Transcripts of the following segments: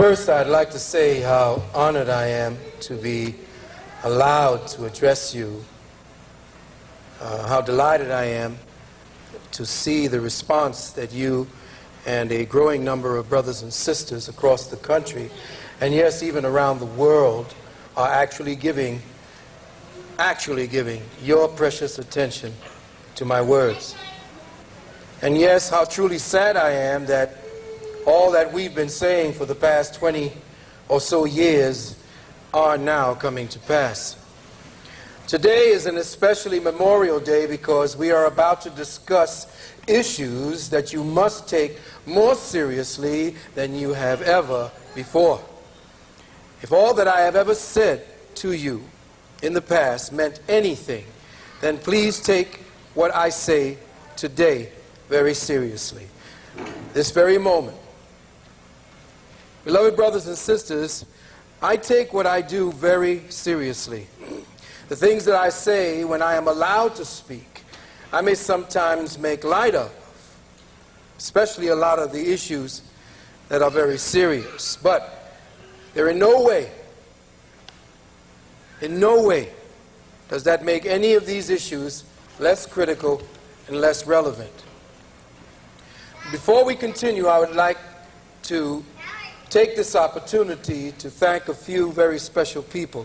First, I'd like to say how honored I am to be allowed to address you, how delighted I am to see the response that you and a growing number of brothers and sisters across the country, and yes, even around the world, are actually giving your precious attention to my words. And yes, how truly sad I am that all that we've been saying for the past 20 or so years are now coming to pass. Today is an especially memorial day because we are about to discuss issues that you must take more seriously than you have ever before. If all that I have ever said to you in the past meant anything, then please take what I say today very seriously. This very moment. Beloved brothers and sisters, I take what I do very seriously. The things that I say when I am allowed to speak, I may sometimes make light of, especially a lot of the issues that are very serious. But there in no way does that make any of these issues less critical and less relevant. Before we continue, I would like to take this opportunity to thank a few very special people.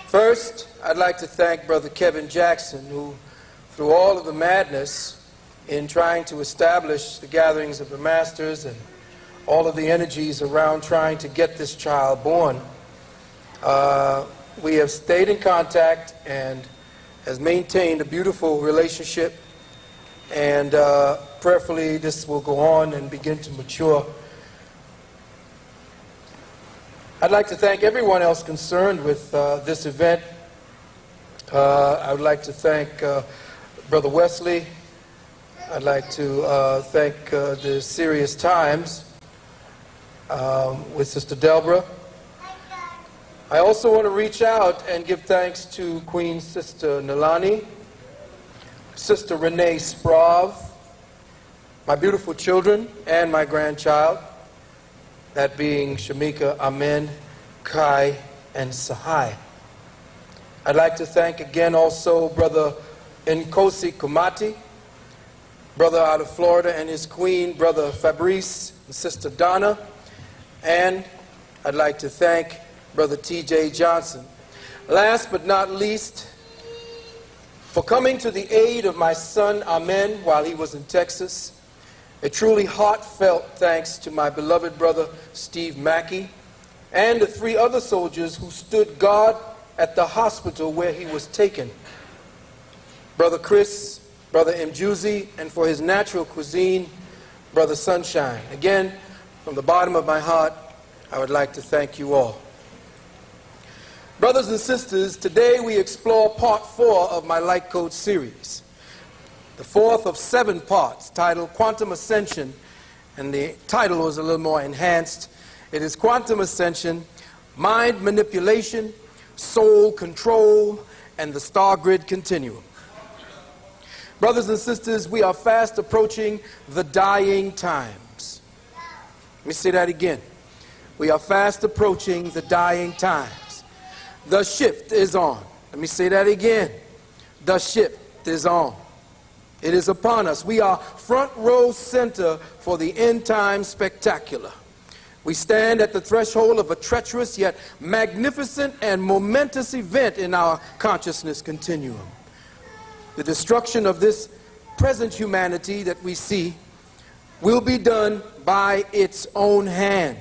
First, I'd like to thank Brother Kevin Jackson, who, through all of the madness in trying to establish the gatherings of the masters and all of the energies around trying to get this child born, we have stayed in contact and has maintained a beautiful relationship, and prayerfully this will go on and begin to mature. I'd like to thank everyone else concerned with this event. I would like to thank Brother Wesley. I'd like to thank the Serious Times with Sister Delbra. I also want to reach out and give thanks to Queen Sister Nalani, Sister Renee Sprav, my beautiful children and my grandchild, that being Shamika, Amen, Kai, and Sahai. I'd like to thank again also Brother Nkosi Kumati, brother out of Florida, and his queen, Brother Fabrice and Sister Donna. And I'd like to thank Brother T.J. Johnson. Last but not least, for coming to the aid of my son, Amen, while he was in Texas. A truly heartfelt thanks to my beloved brother Steve Mackey and the 3 other soldiers who stood guard at the hospital where he was taken. Brother Chris, Brother Mjuzi, and for his natural cuisine, Brother Sunshine. Again, from the bottom of my heart, I would like to thank you all. Brothers and sisters, today we explore part 4 of my Light Code series. The 4th of 7 parts, titled Quantum Ascension, and the title was a little more enhanced. It is Quantum Ascension, Mind Manipulation, Soul Control, and the Star Grid Continuum. Brothers and sisters, we are fast approaching the dying times. Let me say that again. We are fast approaching the dying times. The shift is on. Let me say that again. The shift is on. It is upon us. We are front row center for the end time spectacular. We stand at the threshold of a treacherous yet magnificent and momentous event in our consciousness continuum. The destruction of this present humanity that we see will be done by its own hand.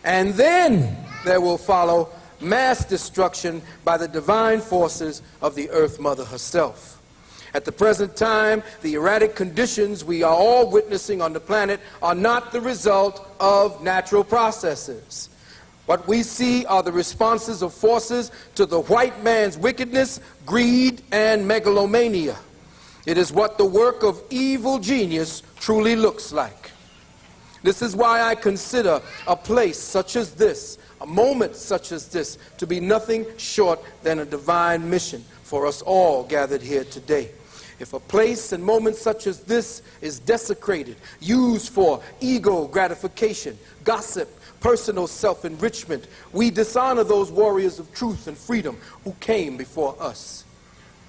And then there will follow mass destruction by the divine forces of the Earth Mother herself. At the present time, the erratic conditions we are all witnessing on the planet are not the result of natural processes. What we see are the responses of forces to the white man's wickedness, greed, and megalomania. It is what the work of evil genius truly looks like. This is why I consider a place such as this, a moment such as this, to be nothing short than a divine mission for us all gathered here today. If a place and moment such as this is desecrated, used for ego gratification, gossip, personal self-enrichment, we dishonor those warriors of truth and freedom who came before us.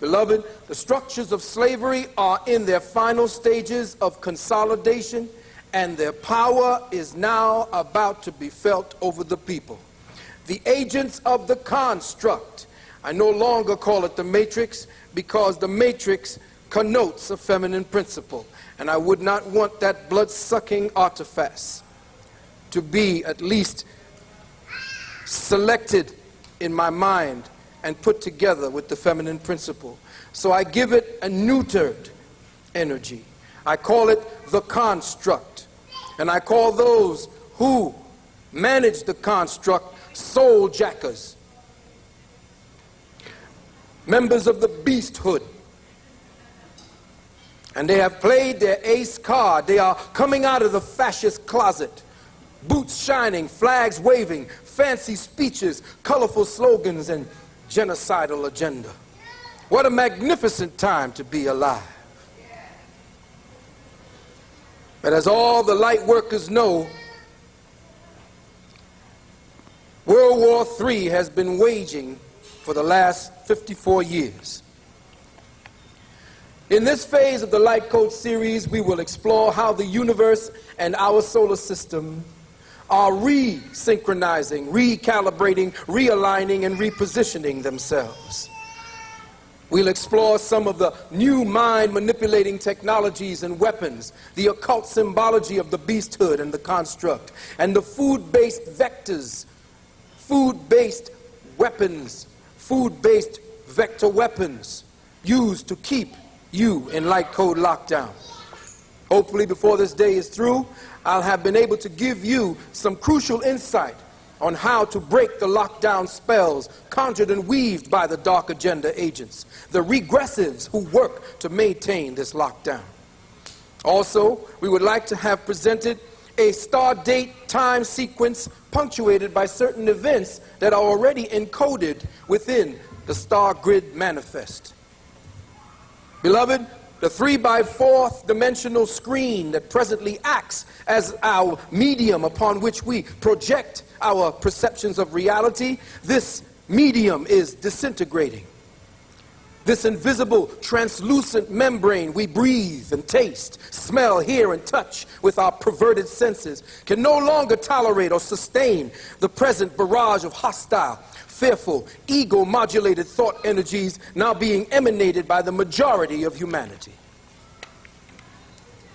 Beloved, the structures of slavery are in their final stages of consolidation, and their power is now about to be felt over the people. The agents of the construct, I no longer call it the matrix, because the matrix connotes a feminine principle, and I would not want that blood-sucking artifact to be at least selected in my mind and put together with the feminine principle. So I give it a neutered energy. I call it the construct, and I call those who manage the construct soul jackers, members of the beasthood. And they have played their ace card. They are coming out of the fascist closet, boots shining, flags waving, fancy speeches, colorful slogans, and genocidal agenda. What a magnificent time to be alive. But as all the light workers know, World War III has been waging for the last 54 years. In this phase of the Light Code series, we will explore how the universe and our solar system are re-synchronizing, recalibrating, realigning, and repositioning themselves. We'll explore some of the new mind-manipulating technologies and weapons, the occult symbology of the beasthood and the construct, and the food-based vectors, food-based weapons, food-based vector weapons used to keep you in Light Code lockdown. Hopefully before this day is through, I'll have been able to give you some crucial insight on how to break the lockdown spells conjured and weaved by the dark agenda agents, the regressives who work to maintain this lockdown. Also, we would like to have presented a star date time sequence punctuated by certain events that are already encoded within the star grid manifest. Beloved, the 3x4 dimensional screen that presently acts as our medium upon which we project our perceptions of reality, this medium is disintegrating. This invisible, translucent membrane we breathe and taste, smell, hear, and touch with our perverted senses can no longer tolerate or sustain the present barrage of hostile, fearful, ego-modulated thought energies now being emanated by the majority of humanity.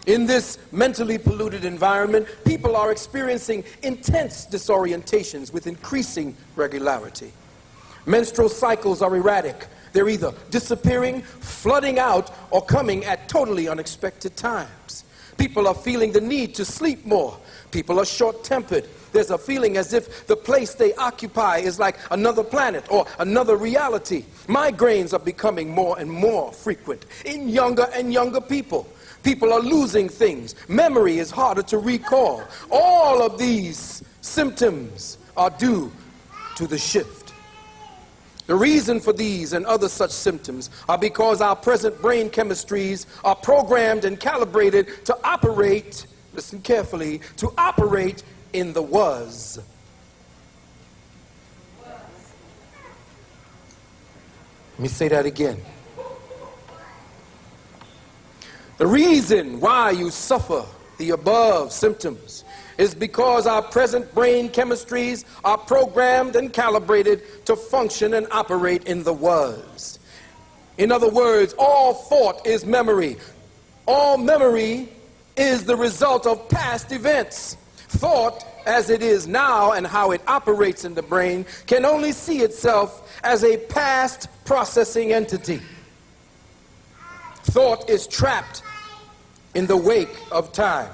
In this mentally polluted environment, people are experiencing intense disorientations with increasing regularity. Menstrual cycles are erratic. They're either disappearing, flooding out, or coming at totally unexpected times. People are feeling the need to sleep more. People are short-tempered. There's a feeling as if the place they occupy is like another planet or another reality. Migraines are becoming more and more frequent in younger and younger people. People are losing things. Memory is harder to recall. All of these symptoms are due to the shift. The reason for these and other such symptoms are because our present brain chemistries are programmed and calibrated to operate, listen carefully, to operate in the was. Let me say that again. The reason why you suffer the above symptoms is because our present brain chemistries are programmed and calibrated to function and operate in the was. In other words, all thought is memory. All memory is the result of past events. Thought, as it is now and how it operates in the brain, can only see itself as a past processing entity. Thought is trapped in the wake of time.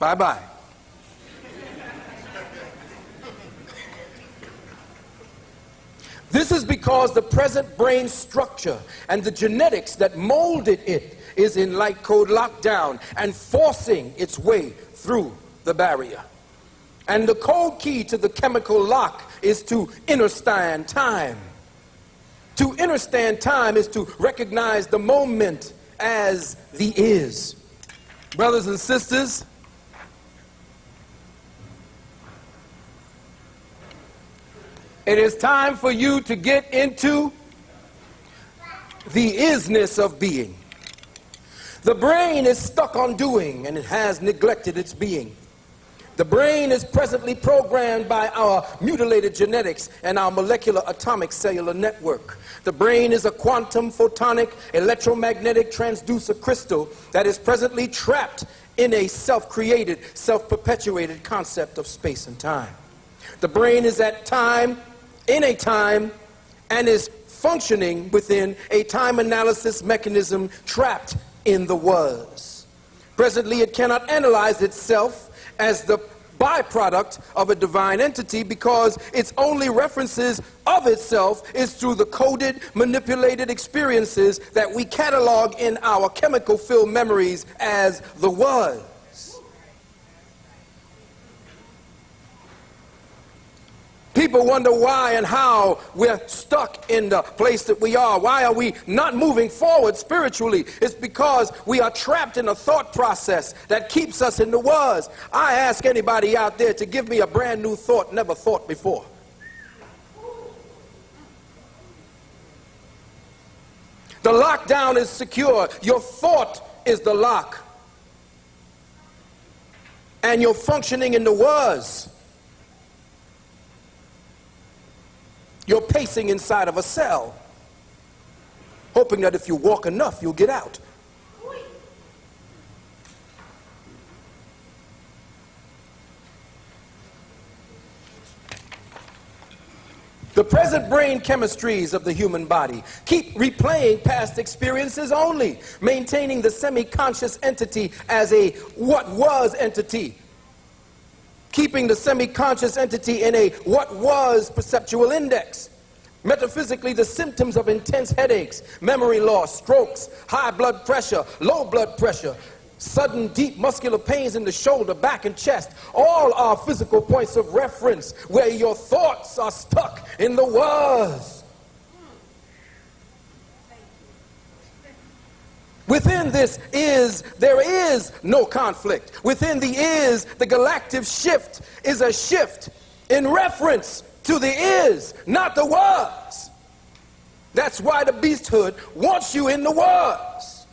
Bye-bye. This is because the present brain structure and the genetics that molded it is in Light Code lockdown and forcing its way through the barrier. And the code key to the chemical lock is to understand time. To understand time is to recognize the moment as the is. Brothers and sisters, it is time for you to get into the isness of being. The brain is stuck on doing, and it has neglected its being. The brain is presently programmed by our mutilated genetics and our molecular atomic cellular network. The brain is a quantum photonic electromagnetic transducer crystal that is presently trapped in a self-created, self-perpetuated concept of space and time. The brain is at time, in a time, and is functioning within a time analysis mechanism trapped in the was. Presently, it cannot analyze itself as the byproduct of a divine entity because its only references of itself is through the coded, manipulated experiences that we catalog in our chemical-filled memories as the was. People wonder why and how we're stuck in the place that we are. Why are we not moving forward spiritually? It's because we are trapped in a thought process that keeps us in the was. I ask anybody out there to give me a brand new thought never thought before. The lockdown is secure. Your thought is the lock. And you're functioning in the was. You're pacing inside of a cell, hoping that if you walk enough, you'll get out. The present brain chemistries of the human body keep replaying past experiences only, maintaining the semi-conscious entity as a what was entity, keeping the semi-conscious entity in a what was perceptual index. Metaphysically, the symptoms of intense headaches, memory loss, strokes, high blood pressure, low blood pressure, sudden deep muscular pains in the shoulder, back, and chest, all are physical points of reference where your thoughts are stuck in the was. Within this is, there is no conflict. Within the is, the galactic shift is a shift in reference to the is, not the was. That's why the beasthood wants you in the was.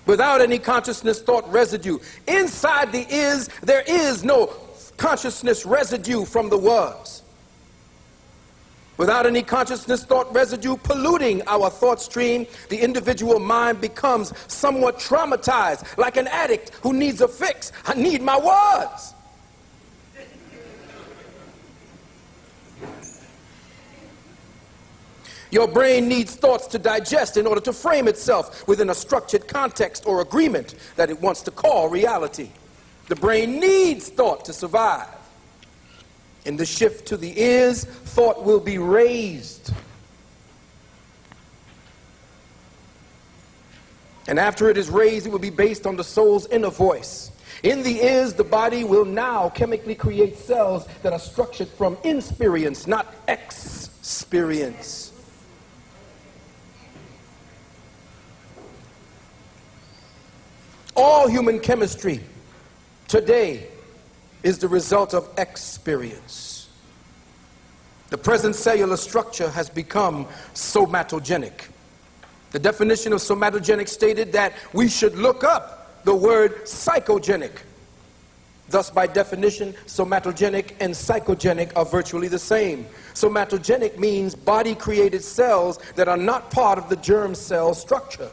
Without any consciousness thought residue. Inside the is, there is no consciousness residue from the was. Without any consciousness thought residue polluting our thought stream, the individual mind becomes somewhat traumatized, like an addict who needs a fix. I need my was. Your brain needs thoughts to digest in order to frame itself within a structured context or agreement that it wants to call reality. The brain needs thought to survive. In the shift to the is, thought will be raised. And after it is raised, it will be based on the soul's inner voice. In the is, the body will now chemically create cells that are structured from insperience, not experience. All human chemistry today is the result of experience. The present cellular structure has become somatogenic. The definition of somatogenic stated that we should look up the word psychogenic. Thus, by definition, somatogenic and psychogenic are virtually the same. Somatogenic means body-created cells that are not part of the germ cell structure.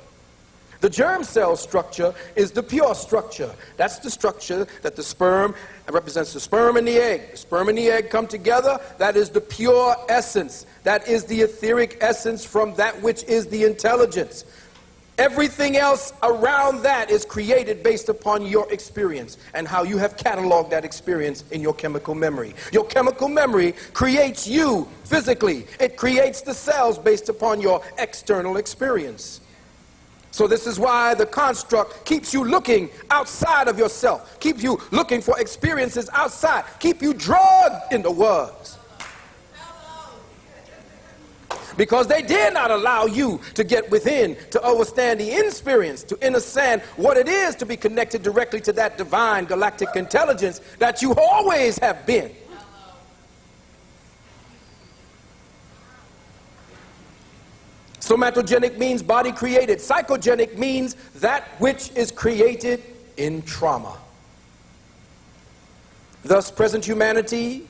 The germ cell structure is the pure structure. That's the structure that the sperm represents, the sperm and the egg. The sperm and the egg come together. That is the pure essence. That is the etheric essence from that which is the intelligence. Everything else around that is created based upon your experience and how you have cataloged that experience in your chemical memory. Your chemical memory creates you physically. It creates the cells based upon your external experience. So this is why the construct keeps you looking outside of yourself, keeps you looking for experiences outside, keep you drugged in the was. Because they dare not allow you to get within, to understand the experience, to understand what it is to be connected directly to that divine galactic intelligence that you always have been. Somatogenic means body created. Psychogenic means that which is created in trauma. Thus, present humanity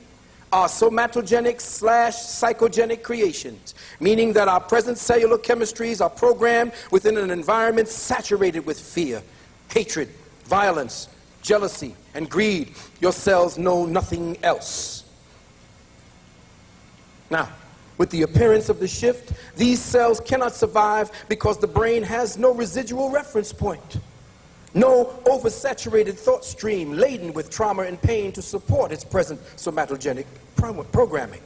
are somatogenic/psychogenic creations, meaning that our present cellular chemistries are programmed within an environment saturated with fear, hatred, violence, jealousy, and greed. Your cells know nothing else. Now, with the appearance of the shift, these cells cannot survive because the brain has no residual reference point. No oversaturated thought stream laden with trauma and pain to support its present somatogenic programming.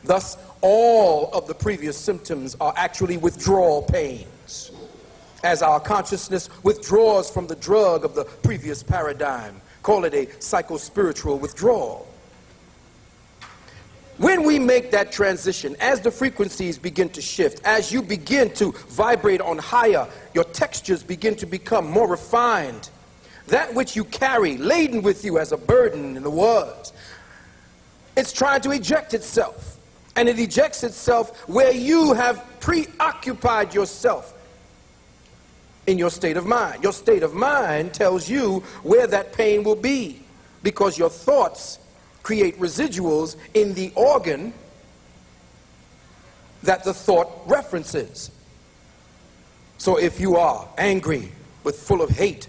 Thus, all of the previous symptoms are actually withdrawal pains, as our consciousness withdraws from the drug of the previous paradigm. Call it a psychospiritual withdrawal. When we make that transition, as the frequencies begin to shift, as you begin to vibrate on higher, your textures begin to become more refined. That which you carry, laden with you as a burden in the world, it's trying to eject itself. And it ejects itself where you have preoccupied yourself in your state of mind. Your state of mind tells you where that pain will be, because your thoughts create residuals in the organ that the thought references. So if you are angry with full of hate,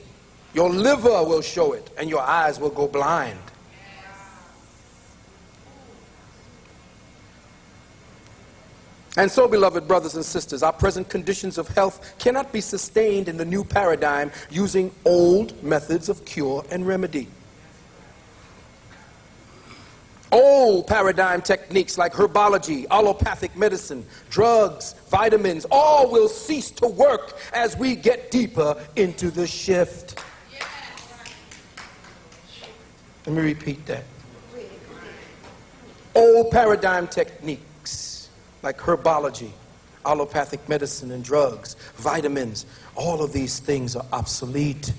your liver will show it and your eyes will go blind. And so, beloved brothers and sisters, our present conditions of health cannot be sustained in the new paradigm using old methods of cure and remedy. Old paradigm techniques like herbology, allopathic medicine, drugs, vitamins, all will cease to work as we get deeper into the shift. Let me repeat that. Old paradigm techniques like herbology, allopathic medicine and drugs, vitamins, all of these things are obsolete.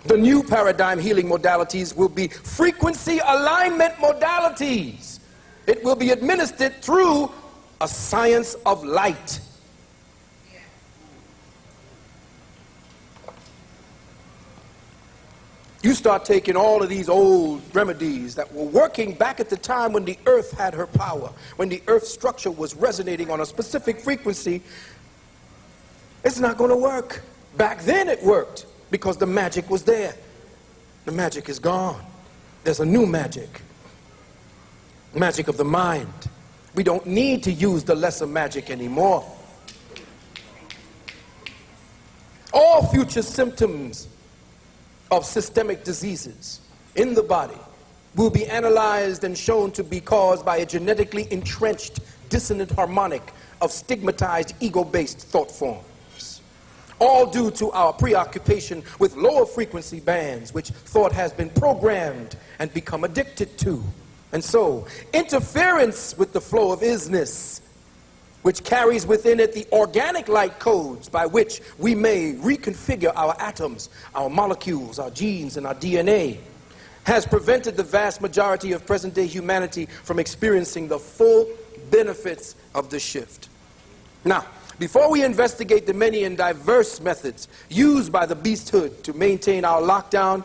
The new paradigm healing modalities will be frequency alignment modalities. It will be administered through a science of light. You start taking all of these old remedies that were working back at the time when the earth had her power, when the earth structure was resonating on a specific frequency. It's not going to work. Back then it worked, because the magic was there. The magic is gone. There's a new magic. Magic of the mind. We don't need to use the lesser magic anymore. All future symptoms of systemic diseases in the body will be analyzed and shown to be caused by a genetically entrenched dissonant harmonic of stigmatized ego-based thought forms. All due to our preoccupation with lower frequency bands, which thought has been programmed and become addicted to. And so, interference with the flow of isness, which carries within it the organic light codes by which we may reconfigure our atoms, our molecules, our genes, and our DNA, has prevented the vast majority of present-day humanity from experiencing the full benefits of the shift. Now, before we investigate the many and diverse methods used by the beasthood to maintain our lockdown,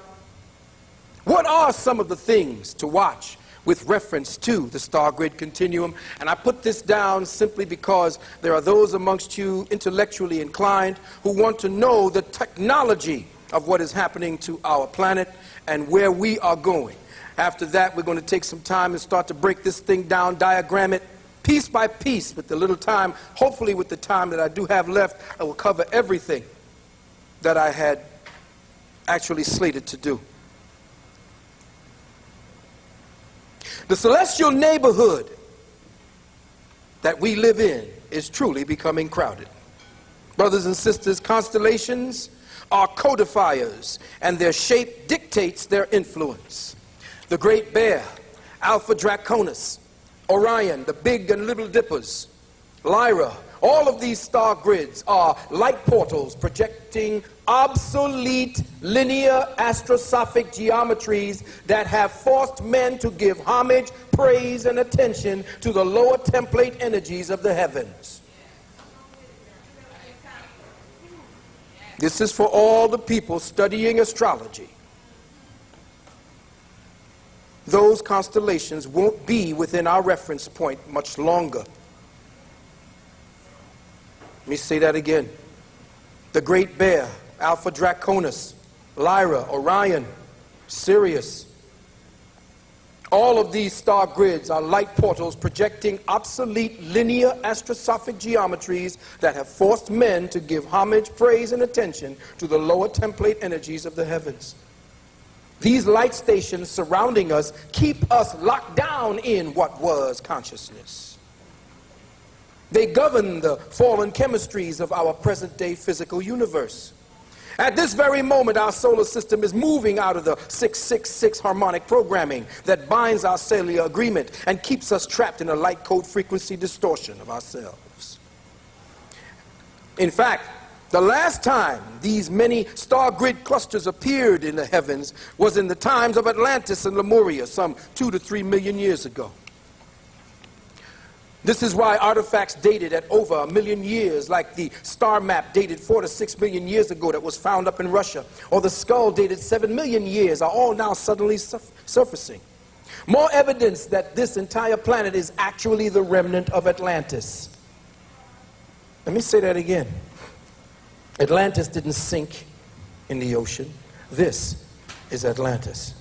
what are some of the things to watch with reference to the star grid continuum? And I put this down simply because there are those amongst you intellectually inclined who want to know the technology of what is happening to our planet and where we are going. After that, we're going to take some time and start to break this thing down, diagram it, piece by piece with the little time. Hopefully with the time that I do have left, I will cover everything that I had actually slated to do. The celestial neighborhood that we live in is truly becoming crowded. Brothers and sisters, constellations are codifiers, and their shape dictates their influence. The Great Bear, Alpha Draconis, Orion, the Big and Little Dippers, Lyra. All of these star grids are light portals projecting obsolete linear astrosophic geometries that have forced men to give homage, praise, and attention to the lower template energies of the heavens. This is for all the people studying astrology. Those constellations won't be within our reference point much longer. Let me say that again. The Great Bear, Alpha Draconis, Lyra, Orion, Sirius. All of these star grids are light portals projecting obsolete linear astrosophic geometries that have forced men to give homage, praise, and attention to the lower template energies of the heavens. These light stations surrounding us keep us locked down in what was consciousness. They govern the fallen chemistries of our present-day physical universe. At this very moment, our solar system is moving out of the 666 harmonic programming that binds our cellular agreement and keeps us trapped in a light code frequency distortion of ourselves. In fact, the last time these many star grid clusters appeared in the heavens was in the times of Atlantis and Lemuria, some 2 to 3 million years ago. This is why artifacts dated at over 1 million years, like the star map dated 4 to 6 million years ago that was found up in Russia, or the skull dated 7 million years, are all now suddenly surfacing. More evidence that this entire planet is actually the remnant of Atlantis. Let me say that again. Atlantis didn't sink in the ocean. This is Atlantis.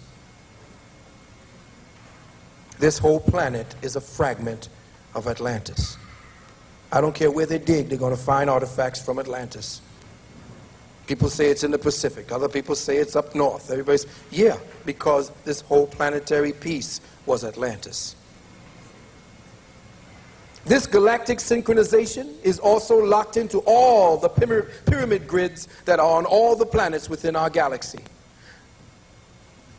This whole planet is a fragment of Atlantis. I don't care where they dig, they're going to find artifacts from Atlantis. People say it's in the Pacific. Other people say it's up north. Everybody's, yeah, because this whole planetary piece was Atlantis. This galactic synchronization is also locked into all the pyramid grids that are on all the planets within our galaxy.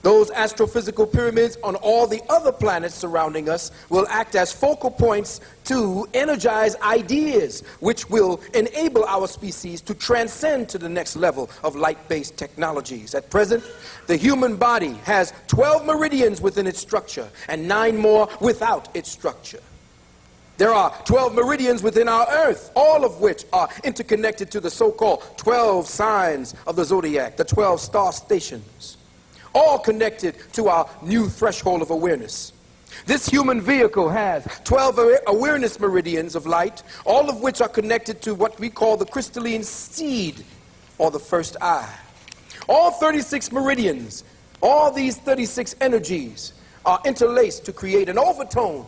Those astrophysical pyramids on all the other planets surrounding us will act as focal points to energize ideas, which will enable our species to transcend to the next level of light-based technologies. At present, the human body has 12 meridians within its structure and 9 more without its structure. There are 12 meridians within our Earth, all of which are interconnected to the so-called 12 signs of the zodiac, the 12 star stations, all connected to our new threshold of awareness. This human vehicle has 12 awareness meridians of light, all of which are connected to what we call the crystalline seed, or the first eye. All 36 meridians, all these 36 energies are interlaced to create an overtone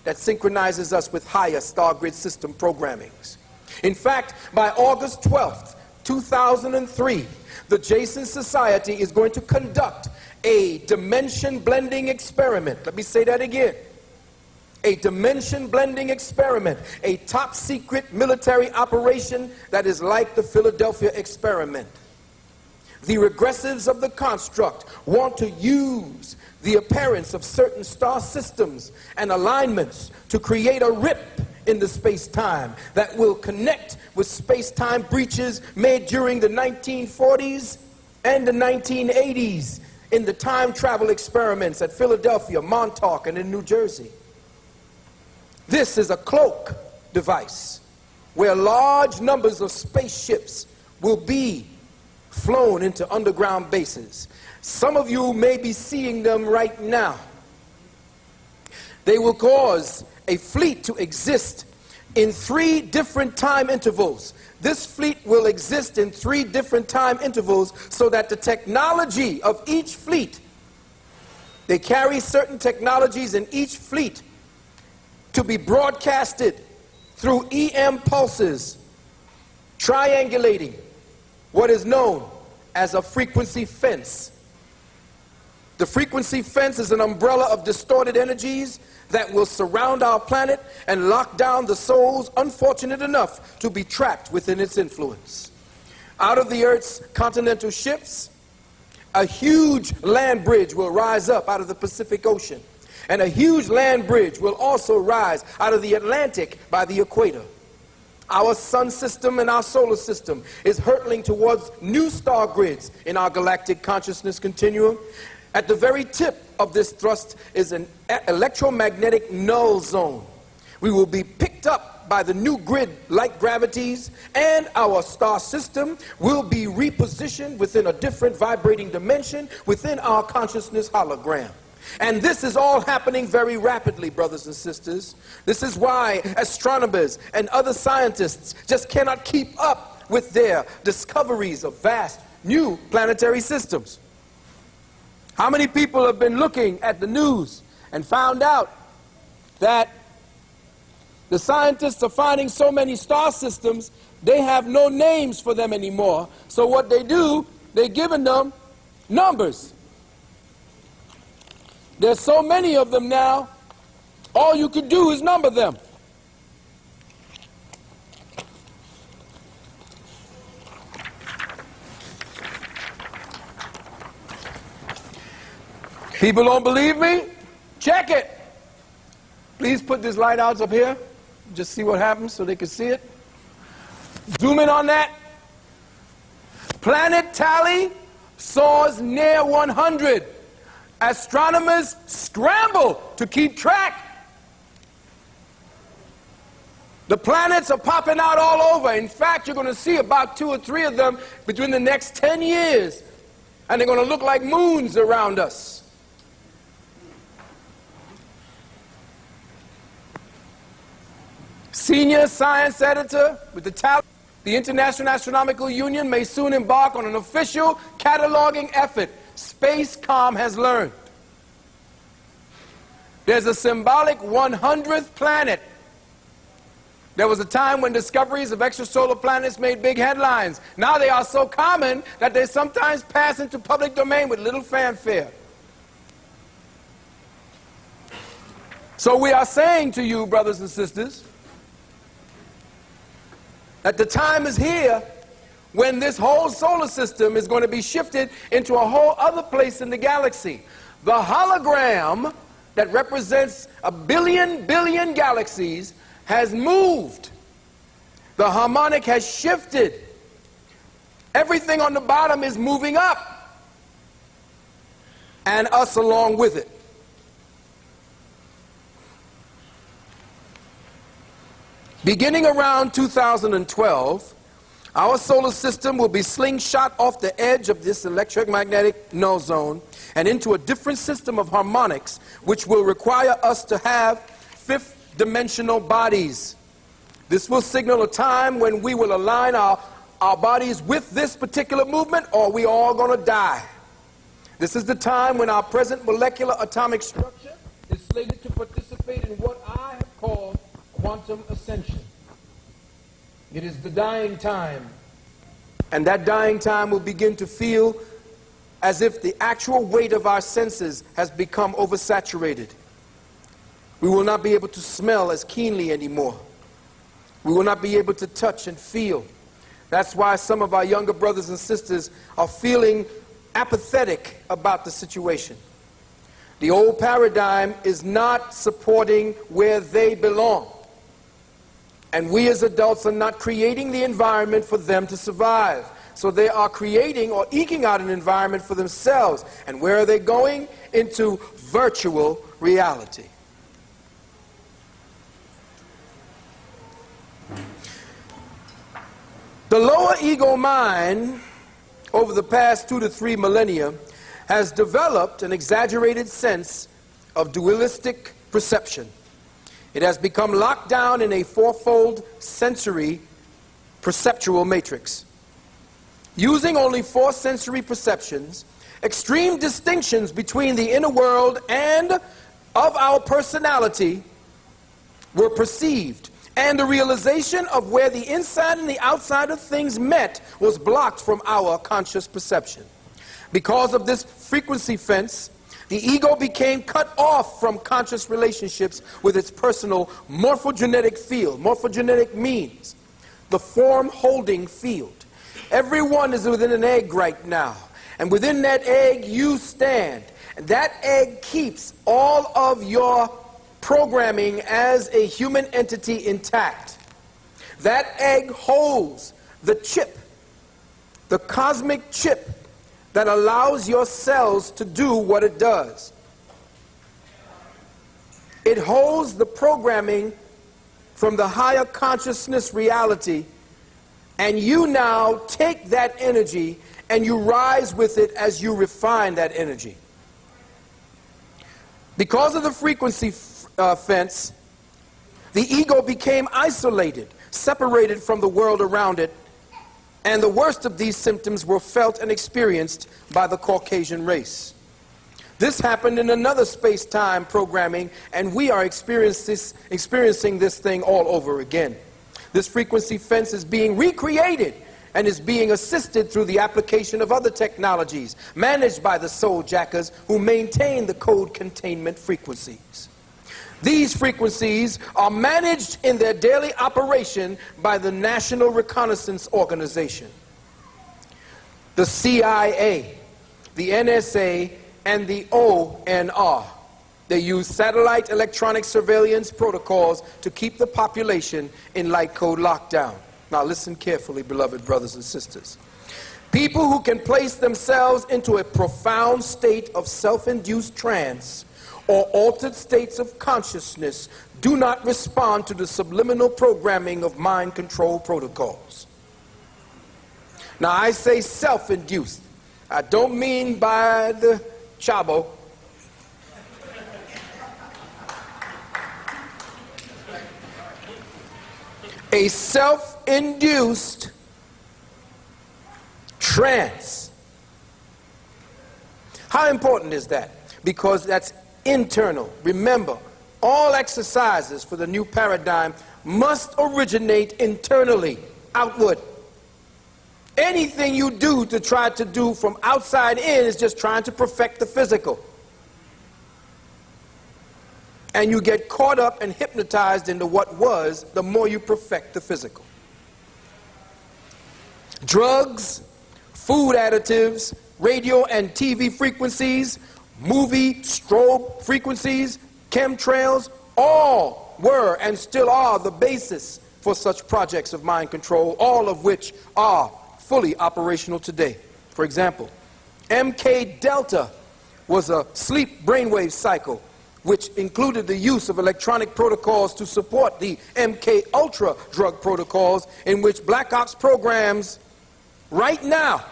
that synchronizes us with higher star grid system programmings. In fact, by August 12th, 2003, the Jason Society is going to conduct a dimension blending experiment. Let me say that again. A dimension blending experiment, a top secret military operation that is like the Philadelphia experiment. The regressives of the construct want to use the appearance of certain star systems and alignments to create a rip in the space-time that will connect with space-time breaches made during the 1940s and the 1980s in the time travel experiments at Philadelphia, Montauk, and in New Jersey. This is a cloak device where large numbers of spaceships will be flown into underground bases. Some of you may be seeing them right now. They will cause a fleet to exist in 3 different time intervals. This fleet will exist in 3 different time intervals so that the technology of each fleet, they carry certain technologies in each fleet to be broadcasted through EM pulses, triangulating what is known as a frequency fence. The frequency fence is an umbrella of distorted energies that will surround our planet and lock down the souls unfortunate enough to be trapped within its influence. Out of the Earth's continental shifts, a huge land bridge will rise up out of the Pacific Ocean, And a huge land bridge will also rise out of the Atlantic by the equator. Our sun system and our solar system is hurtling towards new star grids in our galactic consciousness continuum. At the very tip of this thrust is an electromagnetic null zone. We will be picked up by the new grid-like gravities, and our star system will be repositioned within a different vibrating dimension within our consciousness hologram. And this is all happening very rapidly, brothers and sisters. This is why astronomers and other scientists just cannot keep up with their discoveries of vast new planetary systems. How many people have been looking at the news and found out that the scientists are finding so many star systems, they have no names for them anymore. So what they do, they're giving them numbers. There's so many of them now, all you can do is number them. People don't believe me? Check it. Please put this light out up here. Just see what happens so they can see it. Zoom in on that. Planet tally soars near 100. Astronomers scramble to keep track. The planets are popping out all over. In fact, you're going to see about 2 or 3 of them between the next 10 years. And they're going to look like moons around us. Senior science editor with the International Astronomical Union may soon embark on an official cataloging effort. SpaceCom has learned. There's a symbolic 100th planet. There was a time when discoveries of extrasolar planets made big headlines. Now they are so common that they sometimes pass into public domain with little fanfare. So we are saying to you, brothers and sisters, that the time is here when this whole solar system is going to be shifted into a whole other place in the galaxy. The hologram that represents a billion galaxies has moved. The harmonic has shifted. Everything on the bottom is moving up, and us along with it. Beginning around 2012, our solar system will be slingshot off the edge of this electromagnetic null zone and into a different system of harmonics, which will require us to have fifth-dimensional bodies. This will signal a time when we will align our bodies with this particular movement, or we are all going to die. This is the time when our present molecular atomic structure is slated to participate in what I have called quantum ascension. It is the dying time, and that dying time will begin to feel as if the actual weight of our senses has become oversaturated. We will not be able to smell as keenly anymore. We will not be able to touch and feel. That's why some of our younger brothers and sisters are feeling apathetic about the situation. The old paradigm is not supporting where they belong. And we as adults are not creating the environment for them to survive. So they are creating or eking out an environment for themselves. And where are they going? Into virtual reality. The lower ego mind, over the past 2 to 3 millennia, has developed an exaggerated sense of dualistic perception. It has become locked down in a fourfold sensory perceptual matrix. Using only 4 sensory perceptions, extreme distinctions between the inner world and of our personality were perceived, and the realization of where the inside and the outside of things met was blocked from our conscious perception. Because of this frequency fence, the ego became cut off from conscious relationships with its personal morphogenetic field. Morphogenetic means the form-holding field. Everyone is within an egg right now. And within that egg, you stand. That egg keeps all of your programming as a human entity intact. That egg holds the chip, the cosmic chip that allows your cells to do what it does. It holds the programming from the higher consciousness reality, and you now take that energy and you rise with it as you refine that energy. Because of the frequency fence, the ego became isolated, separated from the world around it, and the worst of these symptoms were felt and experienced by the Caucasian race. This happened in another space-time programming, and we are experiencing this thing all over again. This frequency fence is being recreated and is being assisted through the application of other technologies managed by the soul jackers who maintain the code containment frequencies. These frequencies are managed in their daily operation by the National Reconnaissance Organization, the CIA, the NSA, and the ONR. They use satellite electronic surveillance protocols to keep the population in light code lockdown. Now listen carefully, beloved brothers and sisters. People who can place themselves into a profound state of self-induced trance or altered states of consciousness do not respond to the subliminal programming of mind control protocols. Now I say self-induced. I don't mean by the chabo. A self-induced trance. How important is that? Because that's internal. Remember, all exercises for the new paradigm must originate internally, outward. Anything you do to try to do from outside in is just trying to perfect the physical. And you get caught up and hypnotized into what was the more you perfect the physical. Drugs, food additives, radio and TV frequencies, movie strobe frequencies, chemtrails, all were and still are the basis for such projects of mind control, all of which are fully operational today. For example, MK Delta was a sleep brainwave cycle which included the use of electronic protocols to support the MK Ultra drug protocols, in which Black Ops programs right now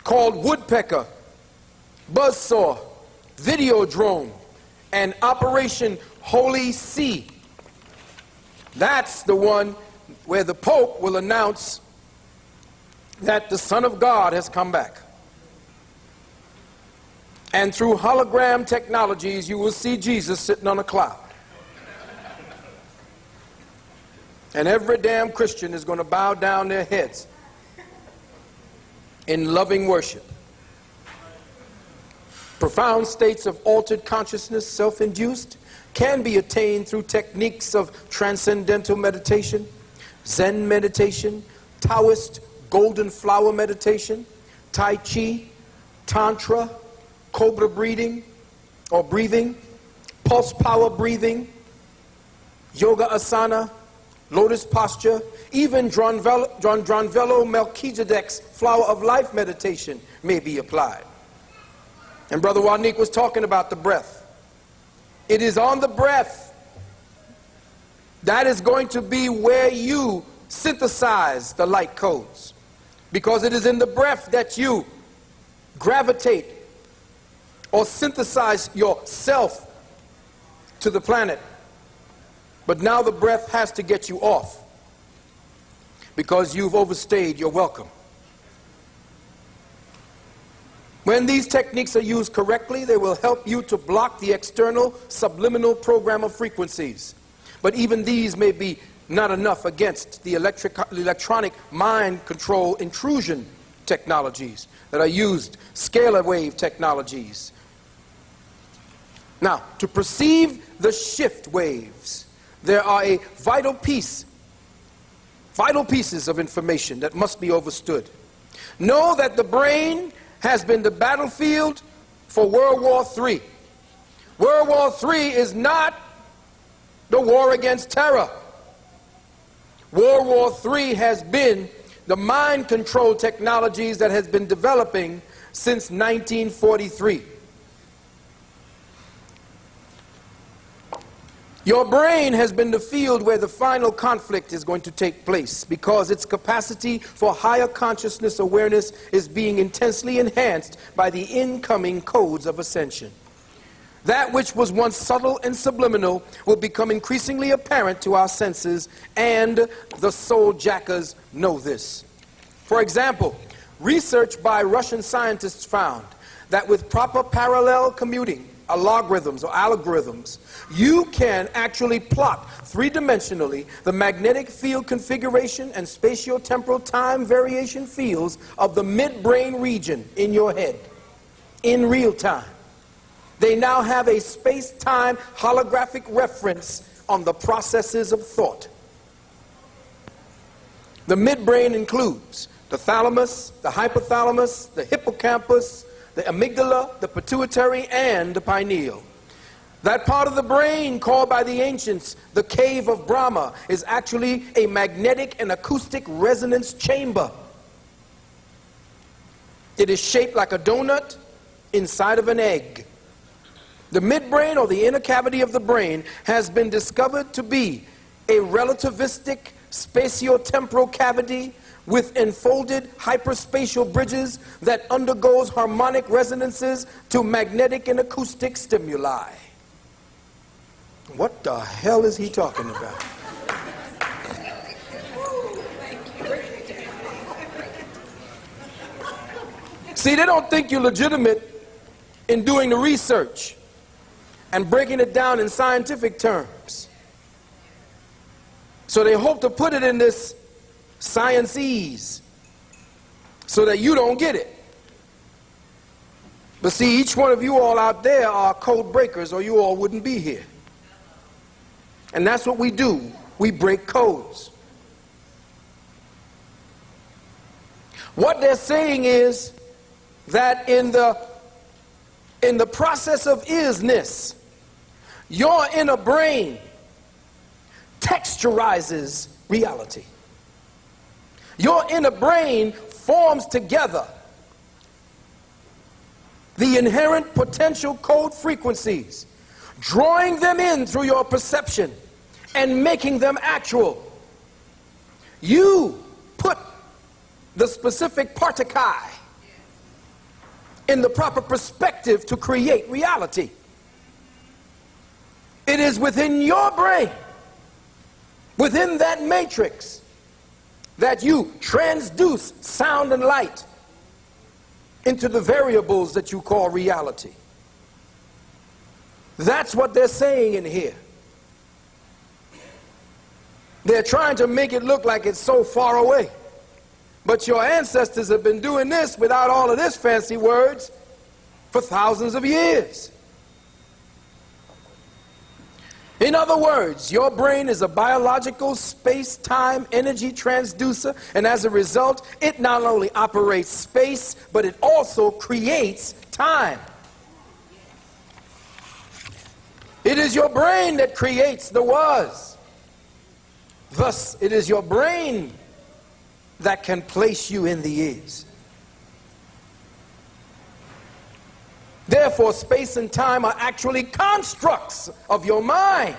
called Woodpecker, Buzzsaw, Videodrome, and Operation Holy See. That's the one where the Pope will announce that the Son of God has come back. And through hologram technologies, you will see Jesus sitting on a cloud. And every damn Christian is going to bow down their heads in loving worship. Profound states of altered consciousness, self-induced, can be attained through techniques of transcendental meditation, Zen meditation, Taoist golden flower meditation, Tai Chi, Tantra, Cobra breathing, pulse power breathing, yoga asana, lotus posture, even Dronvello Melchizedek's flower of life meditation may be applied. And Brother Wanique was talking about the breath. It is on the breath that is going to be where you synthesize the light codes, because it is in the breath that you gravitate or synthesize yourself to the planet. But now the breath has to get you off, because you've overstayed your welcome. When these techniques are used correctly, they will help you to block the external subliminal program of frequencies. But even these may be not enough against the electronic mind control intrusion technologies that are used, scalar wave technologies. Now, to perceive the shift waves, there are a vital pieces of information that must be understood. Know that the brain has been the battlefield for World War III. World War III is not the war against terror. World War III has been the mind control technologies that has been developing since 1943. Your brain has been the field where the final conflict is going to take place, because its capacity for higher consciousness awareness is being intensely enhanced by the incoming codes of ascension. That which was once subtle and subliminal will become increasingly apparent to our senses, and the soul jackers know this. For example, research by Russian scientists found that with proper parallel commuting, logarithms or algorithms, you can actually plot three-dimensionally the magnetic field configuration and spatio-temporal time variation fields of the midbrain region in your head in real time. They now have a space-time holographic reference on the processes of thought. The midbrain includes the thalamus, the hypothalamus, the hippocampus, the amygdala, the pituitary, and the pineal. That part of the brain, called by the ancients the cave of Brahma, is actually a magnetic and acoustic resonance chamber. It is shaped like a donut inside of an egg. The midbrain, or the inner cavity of the brain, has been discovered to be a relativistic spatio-temporal cavity with enfolded hyperspatial bridges that undergoes harmonic resonances to magnetic and acoustic stimuli. What the hell is he talking about? See, they don't think you're legitimate in doing the research and breaking it down in scientific terms. So they hope to put it in this science-ese so that you don't get it. But see, each one of you all out there are code breakers, or you all wouldn't be here. And that's what we do. We break codes. What they're saying is that in the process of isness, your inner brain texturizes reality. Your inner brain forms together the inherent potential code frequencies, drawing them in through your perception and making them actual. You put the specific particuli in the proper perspective to create reality. It is within your brain, within that matrix, that you transduce sound and light into the variables that you call reality. That's what they're saying in here. They're trying to make it look like it's so far away. But your ancestors have been doing this without all of this fancy words for thousands of years. In other words, your brain is a biological space-time energy transducer, and as a result, it not only operates space, but it also creates time. It is your brain that creates the was. Thus, it is your brain that can place you in the is. Therefore, space and time are actually constructs of your mind,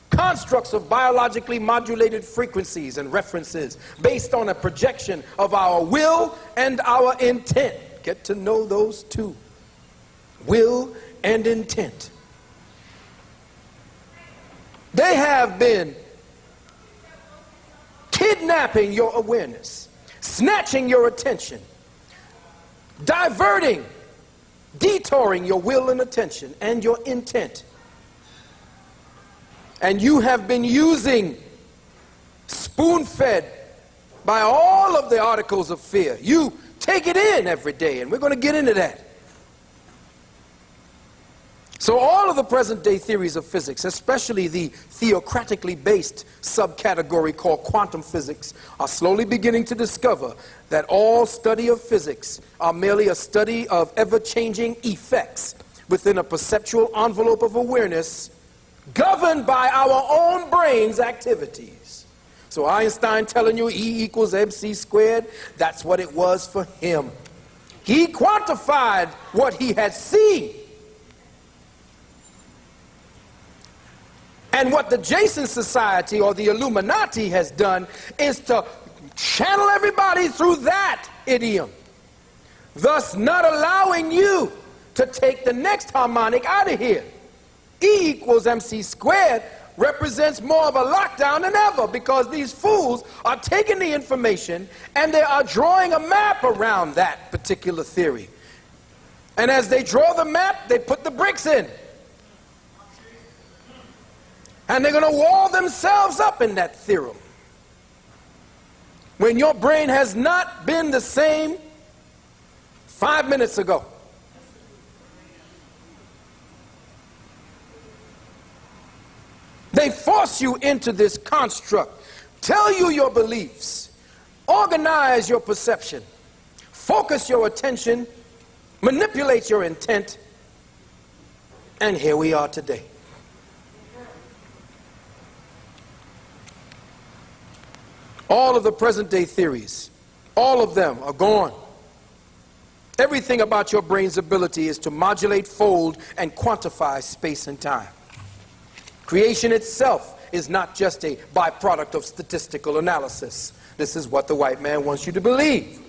constructs of biologically modulated frequencies and references based on a projection of our will and our intent. Get to know those two, will and intent. They have been kidnapping your awareness, snatching your attention, diverting, detouring your will and attention and your intent. And you have been using, spoon-fed by all of the articles of fear. You take it in every day, and we're going to get into that. So all of the present-day theories of physics, especially the theocratically based subcategory called quantum physics, are slowly beginning to discover that all study of physics are merely a study of ever-changing effects within a perceptual envelope of awareness governed by our own brain's activities. So Einstein telling you E equals mc squared, that's what it was for him. He quantified what he had seen. And what the Jason Society or the Illuminati has done is to channel everybody through that idiom, thus not allowing you to take the next harmonic out of here. E equals mc squared represents more of a lockdown than ever, because these fools are taking the information and they are drawing a map around that particular theory. And as they draw the map, they put the bricks in. And they're going to wall themselves up in that theorem. When your brain has not been the same 5 minutes ago. They force you into this construct, tell you your beliefs, organize your perception, focus your attention, manipulate your intent, and here we are today. All of the present-day theories, all of them are gone. Everything about your brain's ability is to modulate, fold, and quantify space and time. Creation itself is not just a byproduct of statistical analysis. This is what the white man wants you to believe.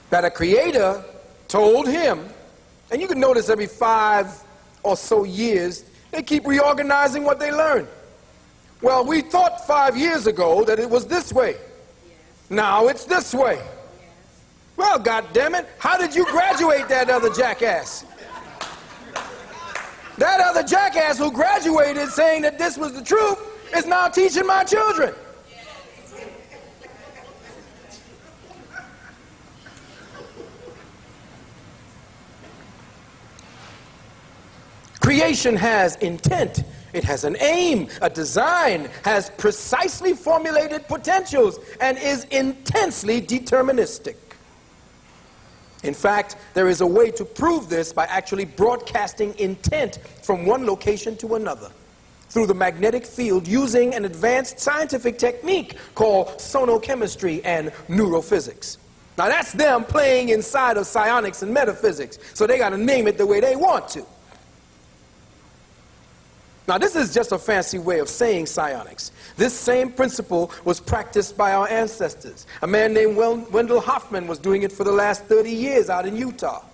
That a creator told him, and you can notice every 5 or so years, they keep reorganizing what they learn. Well, we thought 5 years ago that it was this way. Yes. Now it's this way. Yes. Well, goddammit, how did you graduate that other jackass? That other jackass who graduated saying that this was the truth is now teaching my children. Creation has intent. It has an aim, a design, has precisely formulated potentials, and is intensely deterministic. In fact, there is a way to prove this by actually broadcasting intent from one location to another through the magnetic field using an advanced scientific technique called sonochemistry and neurophysics. Now that's them playing inside of psionics and metaphysics, so they got to name it the way they want to. Now this is just a fancy way of saying psionics. This same principle was practiced by our ancestors. A man named Wendell Hoffman was doing it for the last 30 years out in Utah.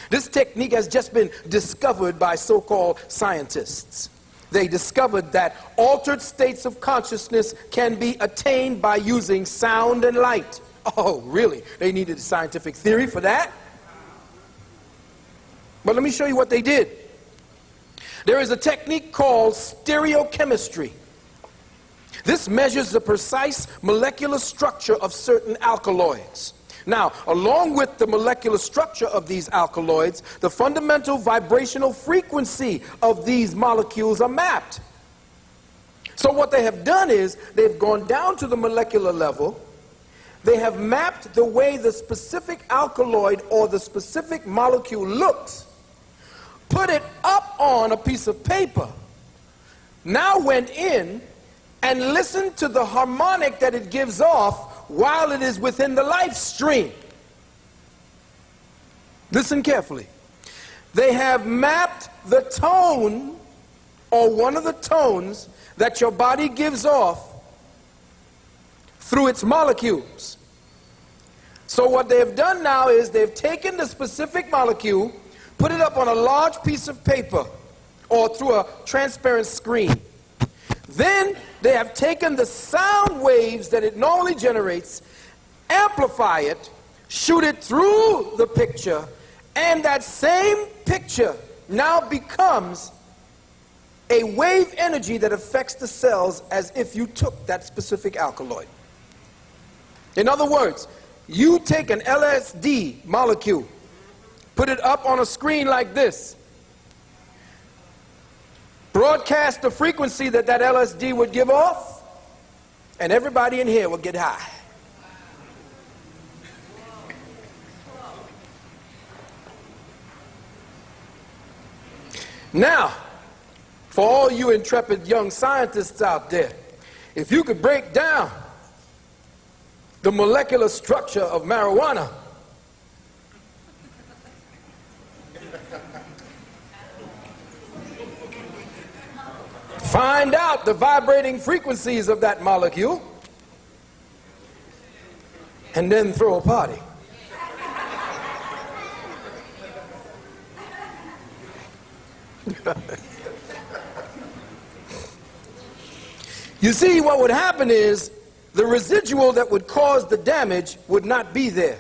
This technique has just been discovered by so-called scientists. They discovered that altered states of consciousness can be attained by using sound and light. Oh, really? They needed a scientific theory for that? But let me show you what they did. There is a technique called stereochemistry. This measures the precise molecular structure of certain alkaloids. Now, along with the molecular structure of these alkaloids, the fundamental vibrational frequency of these molecules are mapped. So what they have done is they've gone down to the molecular level. They have mapped the way the specific alkaloid or the specific molecule looks, put it up on a piece of paper, now went in and listened to the harmonic that it gives off while it is within the life stream. Listen carefully. They have mapped the tone, or one of the tones, that your body gives off through its molecules. So what they've done now is they've taken the specific molecule, put it up on a large piece of paper or through a transparent screen. Then they have taken the sound waves that it normally generates, amplify it, shoot it through the picture, and that same picture now becomes a wave energy that affects the cells as if you took that specific alkaloid. In other words, you take an LSD molecule, put it up on a screen like this, broadcast the frequency that that LSD would give off, and everybody in here would get high. Now, for all you intrepid young scientists out there, if you could break down the molecular structure of marijuana, find out the vibrating frequencies of that molecule, and then throw a party. You see, what would happen is the residual that would cause the damage would not be there.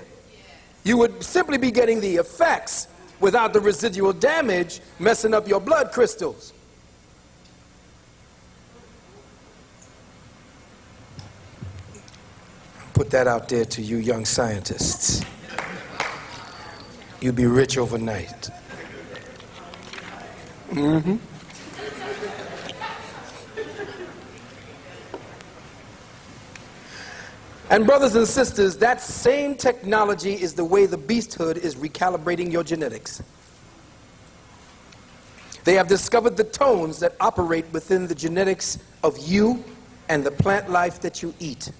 You would simply be getting the effects without the residual damage messing up your blood crystals. Put that out there to you young scientists. You'll be rich overnight. And brothers and sisters, that same technology is the way the beasthood is recalibrating your genetics. They have discovered the tones that operate within the genetics of you and the plant life that you eat.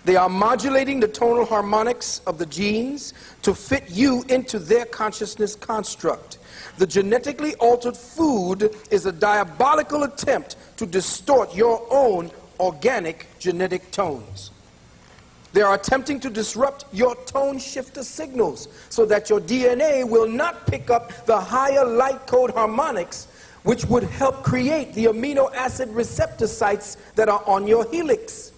They are modulating the tonal harmonics of the genes to fit you into their consciousness construct. The genetically altered food is a diabolical attempt to distort your own organic genetic tones. They are attempting to disrupt your tone shifter signals so that your DNA will not pick up the higher light code harmonics, which would help create the amino acid receptor sites that are on your helix.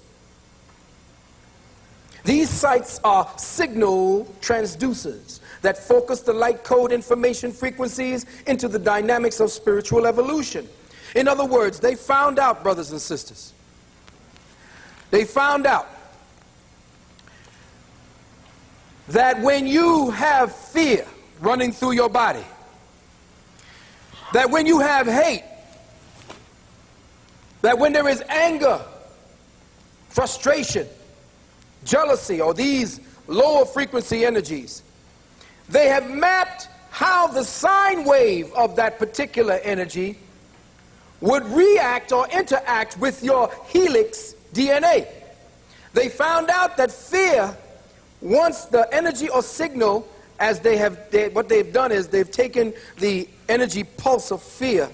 These sites are signal transducers that focus the light code information frequencies into the dynamics of spiritual evolution. In other words, they found out, brothers and sisters, they found out that when you have fear running through your body, that when you have hate, that when there is anger, frustration, jealousy, or these lower frequency energies, they have mapped how the sine wave of that particular energy would react or interact with your helix DNA. They found out that fear, once the energy or signal, what they've done is they've taken the energy pulse of fear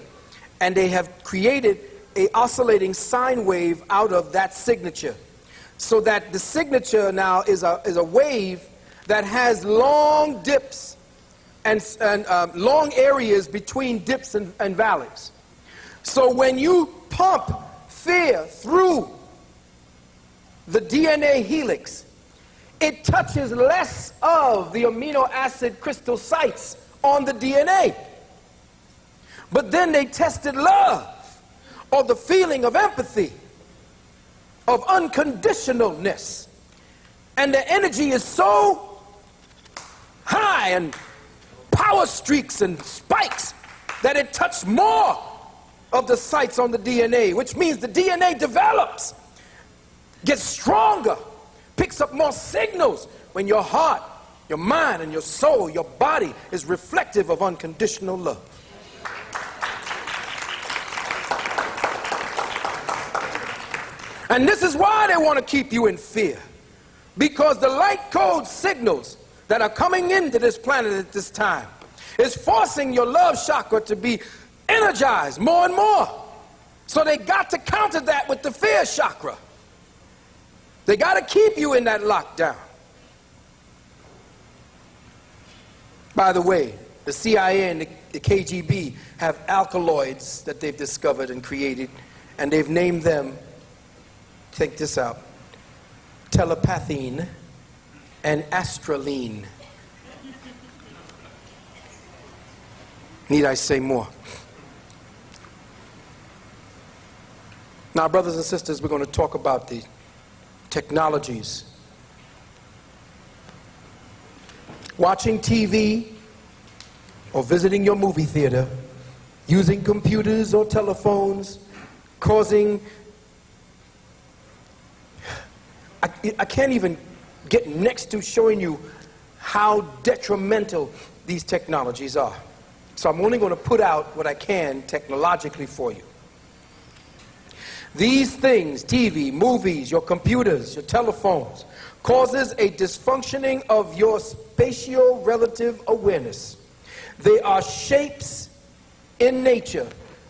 and they have created a oscillating sine wave out of that signature. So that the signature now is a wave that has long dips and long areas between dips and valleys. So when you pump fear through the DNA helix, it touches less of the amino acid crystal sites on the DNA. But then they tested love, or the feeling of empathy, of unconditionalness. And the energy is so high and power streaks and spikes that it touched more of the sites on the DNA, which means the DNA develops, gets stronger, picks up more signals when your heart, your mind, and your soul, your body is reflective of unconditional love. And this is why they want to keep you in fear. Because the light code signals that are coming into this planet at this time is forcing your love chakra to be energized more and more. So they got to counter that with the fear chakra. They got to keep you in that lockdown. By the way, the CIA and the KGB have alkaloids that they've discovered and created, and they've named them, take this out, telepathine and astraline. Need I say more? Now, brothers and sisters, we're going to talk about the technologies. Watching TV or visiting your movie theater using computers or telephones, causing, I can't even get next to showing you how detrimental these technologies are. So I'm only going to put out what I can technologically for you. These things, TV, movies, your computers, your telephones, causes a dysfunctioning of your spatio-relative awareness. They are shapes in nature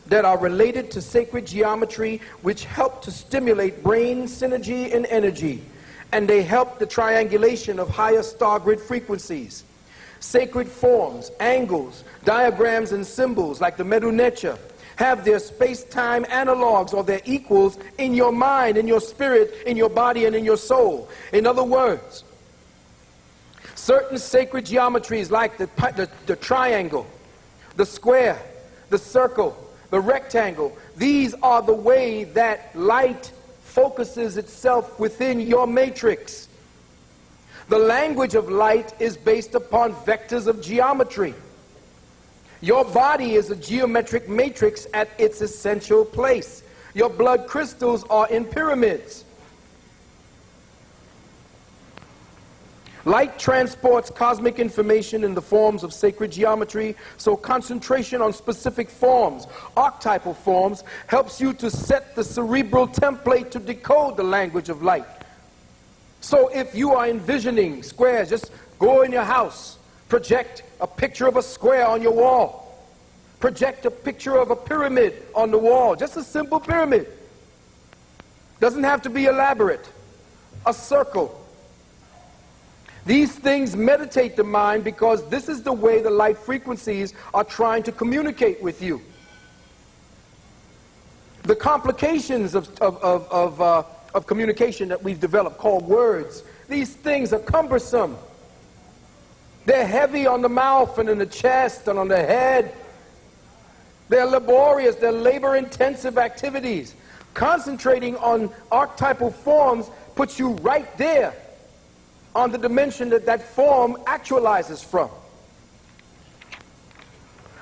that are related to sacred geometry, which help to stimulate brain synergy and energy, and they help the triangulation of higher star grid frequencies. Sacred forms, angles, diagrams, and symbols like the Medu Neter have their space-time analogs or their equals in your mind, in your spirit, in your body, and in your soul. In other words, certain sacred geometries like the triangle, the square, the circle, the rectangle, these are the way that light focuses itself within your matrix. The language of light is based upon vectors of geometry. Your body is a geometric matrix at its essential place. Your blood crystals are in pyramids. Light transports cosmic information in the forms of sacred geometry, so concentration on specific forms, archetypal forms, helps you to set the cerebral template to decode the language of light. So if you are envisioning squares, just go in your house, project a picture of a square on your wall. Project a picture of a pyramid on the wall, just a simple pyramid. Doesn't have to be elaborate. A circle. These things meditate the mind because this is the way the light frequencies are trying to communicate with you. The complications of communication that we've developed, called words, these things are cumbersome. They're heavy on the mouth and in the chest and on the head. They're laborious, they're labor-intensive activities. Concentrating on archetypal forms puts you right there on the dimension that that form actualizes from.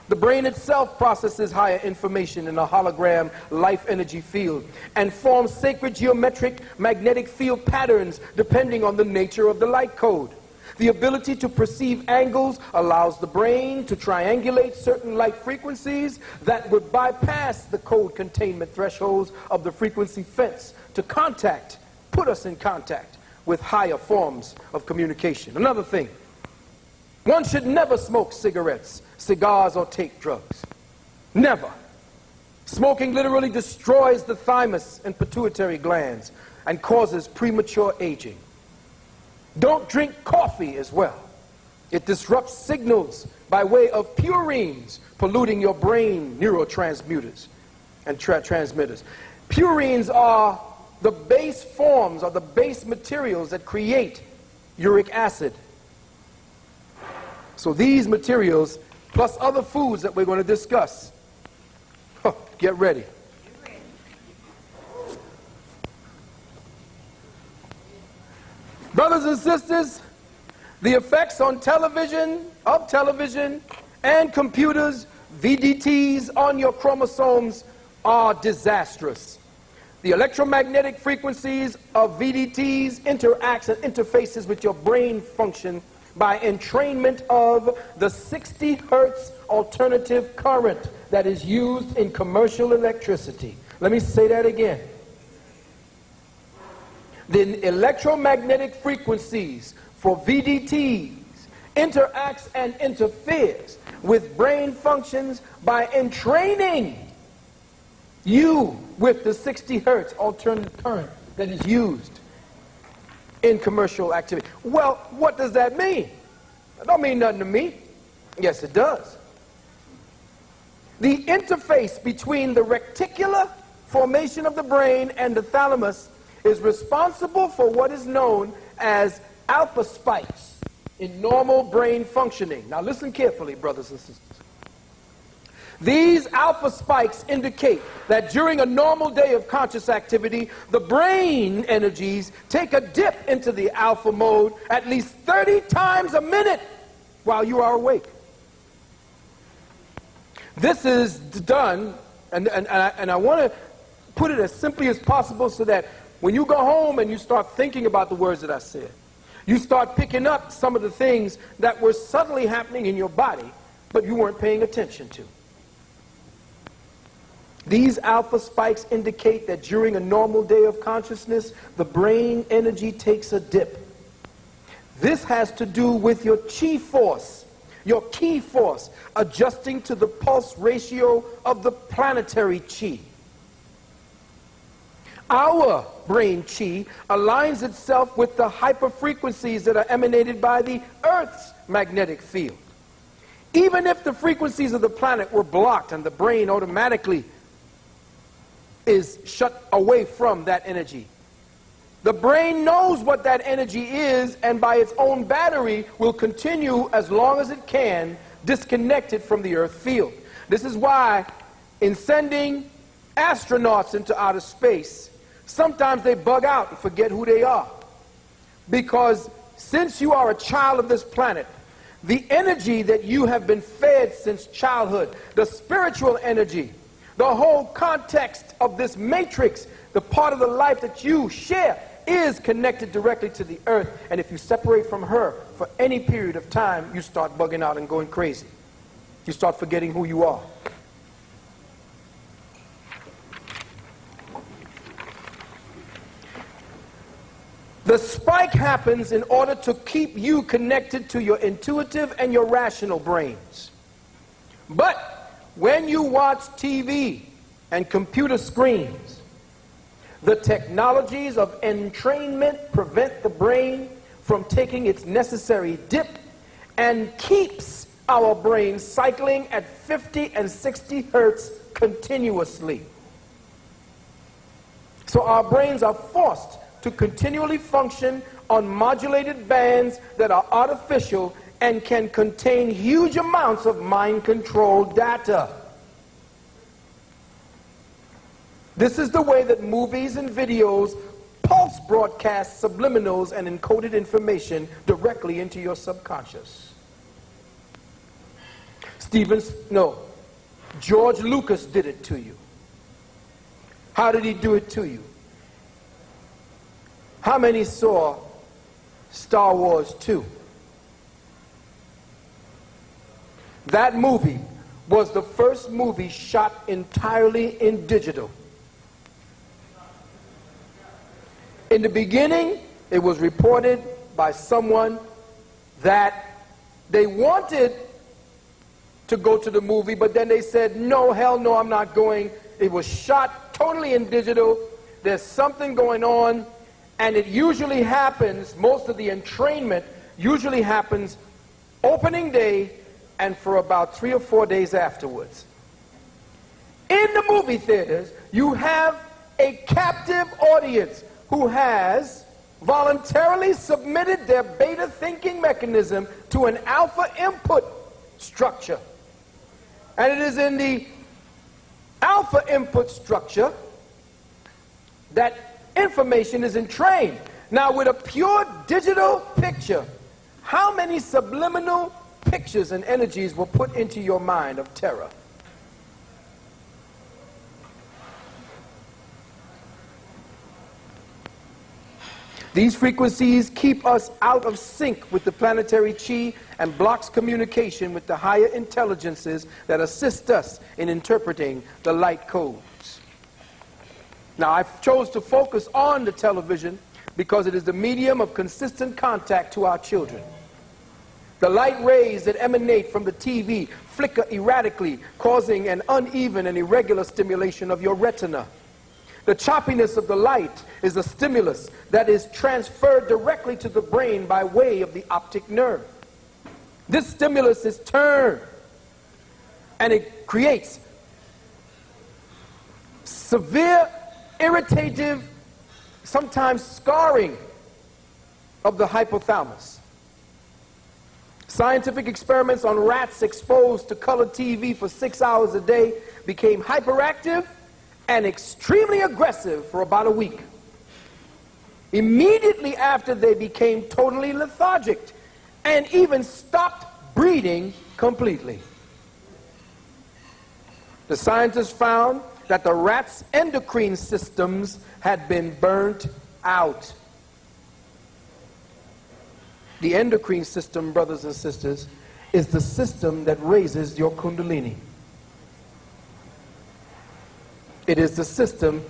The brain itself processes higher information in a hologram life energy field and forms sacred geometric magnetic field patterns depending on the nature of the light code. The ability to perceive angles allows the brain to triangulate certain light frequencies that would bypass the code containment thresholds of the frequency fence to put us in contact with higher forms of communication. Another thing, one should never smoke cigarettes, cigars, or take drugs. Never. Smoking literally destroys the thymus and pituitary glands and causes premature aging. Don't drink coffee as well. It disrupts signals by way of purines, polluting your brain neurotransmitters and transmitters. Purines are the base forms, or the base materials that create uric acid. So these materials, plus other foods that we're going to discuss, get ready. Brothers and sisters, the effects on television, and computers, VDTs, on your chromosomes are disastrous. The electromagnetic frequencies of VDTs interacts and interfaces with your brain function by entrainment of the 60 hertz alternative current that is used in commercial electricity. Let me say that again. The electromagnetic frequencies for VDTs interacts and interferes with brain functions by entraining you with the 60 hertz alternative current that is used in commercial activity. Well, what does that mean? That don't mean nothing to me. Yes, it does. The interface between the reticular formation of the brain and the thalamus is responsible for what is known as alpha spikes in normal brain functioning. Now listen carefully, brothers and sisters. These alpha spikes indicate that during a normal day of conscious activity, the brain energies take a dip into the alpha mode at least 30 times a minute while you are awake. This is done, and I want to put it as simply as possible so that when you go home and you start thinking about the words that I said, you start picking up some of the things that were suddenly happening in your body, but you weren't paying attention to. These alpha spikes indicate that during a normal day of consciousness, the brain energy takes a dip. This has to do with your chi force, your key force, adjusting to the pulse ratio of the planetary chi. Our brain chi aligns itself with the hyperfrequencies that are emanated by the Earth's magnetic field. Even if the frequencies of the planet were blocked and the brain automatically is shut away from that energy, the brain knows what that energy is, and by its own battery will continue as long as it can disconnected from the Earth field. This is why in sending astronauts into outer space, sometimes they bug out and forget who they are. Because since you are a child of this planet, the energy that you have been fed since childhood, the spiritual energy, the whole context of this matrix, the part of the life that you share, is connected directly to the Earth. And if you separate from her for any period of time, you start bugging out and going crazy. You start forgetting who you are. The spike happens in order to keep you connected to your intuitive and your rational brains. But when you watch TV and computer screens, the technologies of entrainment prevent the brain from taking its necessary dip and keeps our brain cycling at 50 and 60 hertz continuously. So our brains are forced to continually function on modulated bands that are artificial and can contain huge amounts of mind-controlled data. This is the way that movies and videos pulse broadcast subliminals and encoded information directly into your subconscious. George Lucas did it to you. How did he do it to you? How many saw Star Wars 2? That movie was the first movie shot entirely in digital. In the beginning, it was reported by someone that they wanted to go to the movie, but then they said, no, hell no, I'm not going. It was shot totally in digital. There's something going on, and it usually happens, most of the entrainment usually happens opening day and for about 3 or 4 days afterwards. In the movie theaters, you have a captive audience who has voluntarily submitted their beta thinking mechanism to an alpha input structure. And it is in the alpha input structure that information is entrained. Now, with a pure digital picture, how many subliminal pictures and energies were put into your mind of terror? These frequencies keep us out of sync with the planetary chi and blocks communication with the higher intelligences that assist us in interpreting the light codes. Now, I chose to focus on the television because it is the medium of consistent contact to our children. The light rays that emanate from the TV flicker erratically, causing an uneven and irregular stimulation of your retina. The choppiness of the light is a stimulus that is transferred directly to the brain by way of the optic nerve. This stimulus is turned, and it creates severe, irritative, sometimes scarring of the hypothalamus. Scientific experiments on rats exposed to color TV for 6 hours a day became hyperactive and extremely aggressive for about a week. Immediately after, they became totally lethargic and even stopped breeding completely. The scientists found that the rat's endocrine systems had been burnt out. The endocrine system, brothers and sisters, is the system that raises your kundalini. It is the system